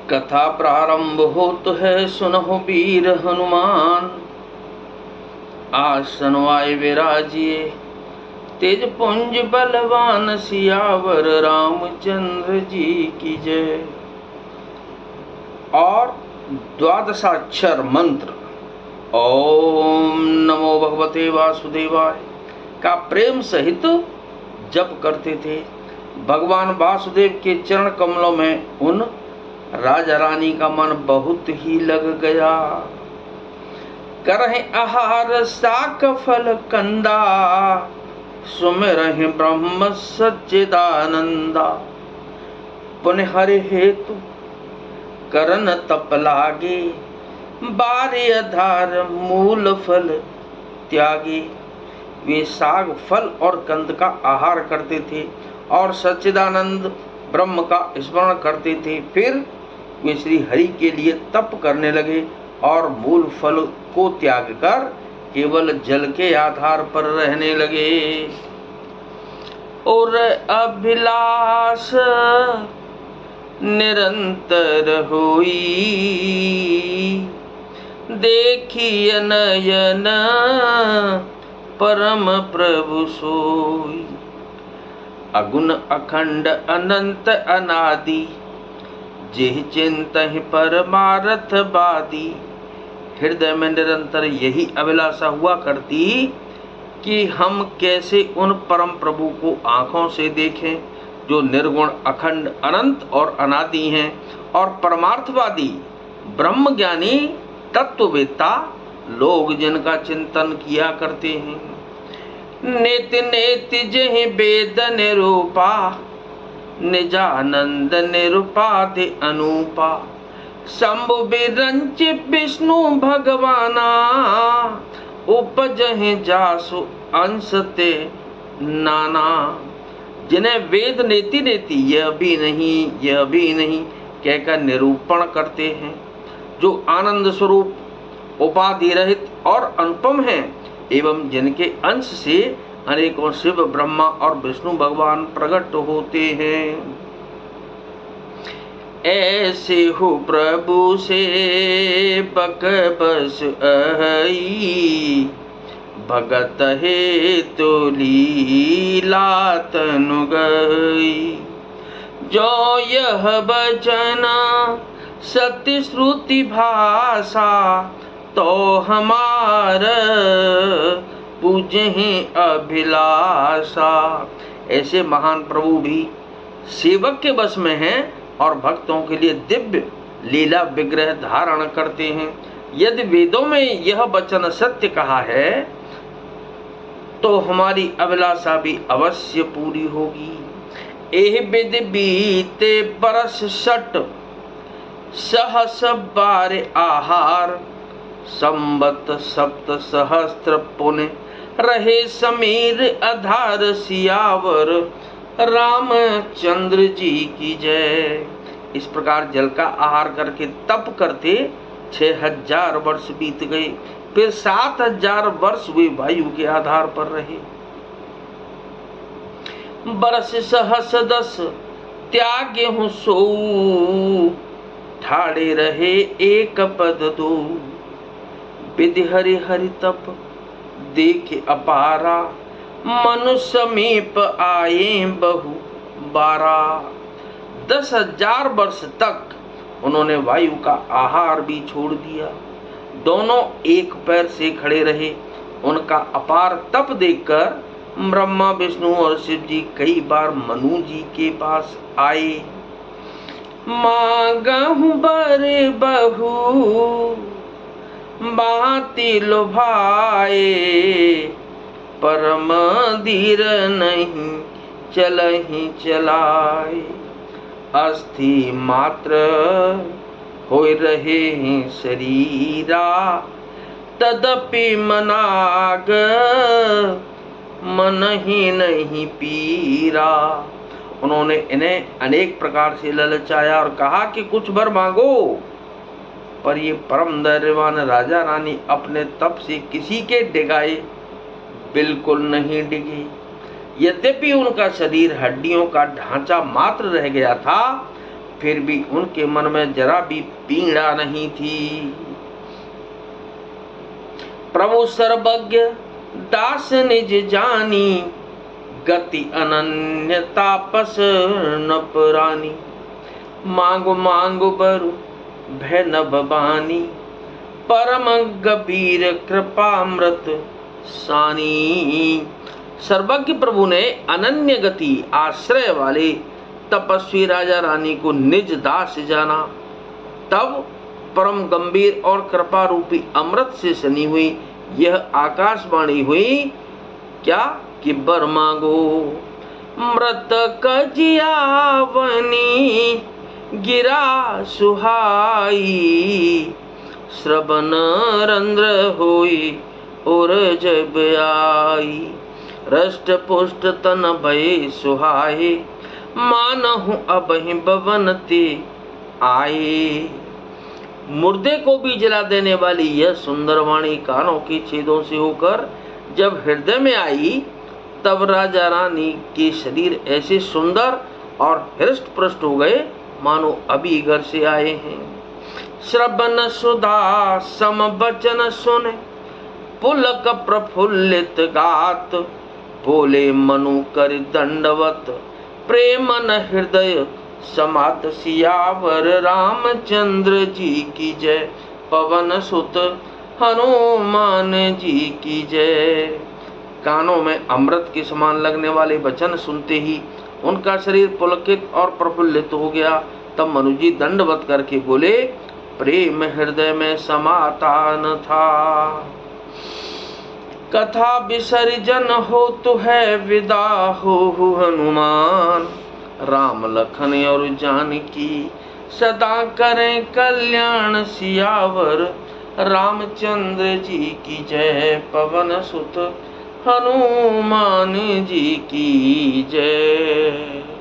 कथा प्रारंभ होत है, सुनहु वीर हनुमान। आसन वाय विराजिए, तेज पुंज बलवान। सियावर रामचंद्र जी की जय। और द्वादशाक्षर मंत्र ओम नमो भगवते वासुदेवाय का प्रेम सहित जप करते थे। भगवान वासुदेव के चरण कमलों में उन राजा रानी का मन बहुत ही लग गया। करहि आहार साक फल कंदा, सुमिरहि ब्रह्म सच्चिदानंदा। पुनः हरि हेतु करन तप लागे, बारे आधार मूल फल त्यागे। वे साग फल और कंद का आहार करते थे और सच्चिदानंद ब्रह्म का स्मरण करते थे। फिर वे श्री हरि के लिए तप करने लगे और मूल फल को त्याग कर केवल जल के आधार पर रहने लगे। और अभिलाष निरंतर होई, देखिए नयन परम प्रभु सोई। अगुण अखंड अनंत अनादि, जेहि चिंतहि परमारथ बादी। हृदय में निरंतर यही अभिलाषा हुआ करती कि हम कैसे उन परम प्रभु को आंखों से देखें जो निर्गुण अखंड अनंत और अनादि हैं और परमार्थवादी ब्रह्म ज्ञानी तत्ववेत्ता लोग जिनका चिंतन किया करते हैं। नेति नेति जहि वेद निरूपा, निजानंद निरुपाधि अनूपा। शंभु विरंच विष्णु भगवाना, उपजहि जासु अंशते नाना। जिन्हें वेद नेति नेति यह भी नहीं कहकर निरूपण करते हैं, जो आनंद स्वरूप उपाधि रहित और अनुपम हैं, एवं जिनके अंश से अनेकों शिव ब्रह्मा और विष्णु भगवान प्रकट होते हैं। ऐसे हो प्रभु से बक बस अहि, भगत हे तो लीला तनु गई। जो यह वचन सत्य श्रुति भाषा, तो हमार पूजहि अभिलाषा। ऐसे महान प्रभु भी सेवक के बस में हैं और भक्तों के लिए दिव्य लीला विग्रह धारण करते हैं। यदि वेदों में यह वचन सत्य कहा है तो हमारी अभिलाषा भी अवश्य पूरी होगी। एह विधि बीते बरस सट, सहस बार आहार। संबत सप्त सहस्त्र पुण्य, रहे समीर आधार। सियावर रामचंद्र जी की जय। इस प्रकार जल का आहार करके तप करते 6000 वर्ष बीत गए। फिर 7000 वर्ष वे वायु के आधार पर रहे। बरस सहस 10 त्यागे हूँ सो, ठाड़े रहे एक पद 2। विधि हरि हरि तप देखे अपारा, मनु समीप आए बहु बारा। 10,000 वर्ष तक उन्होंने वायु का आहार भी छोड़ दिया। दोनों एक पैर से खड़े रहे। उनका अपार तप देखकर ब्रह्मा विष्णु और शिव जी कई बार मनु जी के पास आए। मांगहु बर बहु, बाती लुभाए। परम धीर नहीं चलहि चलाए। अस्थि मात्र होय रहे हैं शरीरा, तदपि मनाग मन ही नहीं पीरा। उन्होंने इन्हें अनेक प्रकार से ललचाया और कहा कि कुछ वर मांगो, पर ये परम धैर्यवान राजा रानी अपने तप से किसी के डिगाए बिल्कुल नहीं डिगे। यद्यपि उनका शरीर हड्डियों का ढांचा मात्र रह गया था, फिर भी उनके मन में जरा भी पीड़ा नहीं थी। प्रभु सर्वज्ञ दास निज जानी, गति अनन्य तापस न पुरानी। मांगो मांगो बरु भय न बबानी, परम गंभीर कृपामृत सानी। सर्वज्ञ प्रभु ने अनन्य गति आश्रय वाले तपस्वी राजा रानी को निज दास जाना। तब परम गंभीर और कृपा रूपी अमृत से सनी हुई यह आकाशवाणी हुई, क्या कि बर मांगो। मृतक जियावनी गिरा सुहाई, श्रवण रंध्र होई और जब आई। रष्ट पुष्ट तन भय सुहाए, मानहु अबहि भवन ते आए। मुर्दे को भी जला देने वाली यह सुंदर वाणी कानों के छेदों से होकर जब हृदय में आई, तब राजा रानी के शरीर ऐसे सुंदर और हृष्ट पुष्ट हो गए मानो अभी घर से आए हैं। श्रवण सुधा सम वचन सुने, पुलक प्रफुल्लित गात। बोले मनु कर दंडवत, प्रेम न हृदय समात। सियावर रामचंद्र जी की जय, पवन सुत हनुमान जी की जय। कानों में अमृत के समान लगने वाले वचन सुनते ही उनका शरीर पुलकित और प्रफुल्लित हो गया। तब मनुजी दंडवत करके बोले, प्रेम हृदय में समाता न था। कथा विसर्जन हो तो है विदा हो हनुमान। राम लखन और जानकी सदा करें कल्याण। सियावर रामचंद्र जी की जय, पवन सुत हनुमान जी की जय।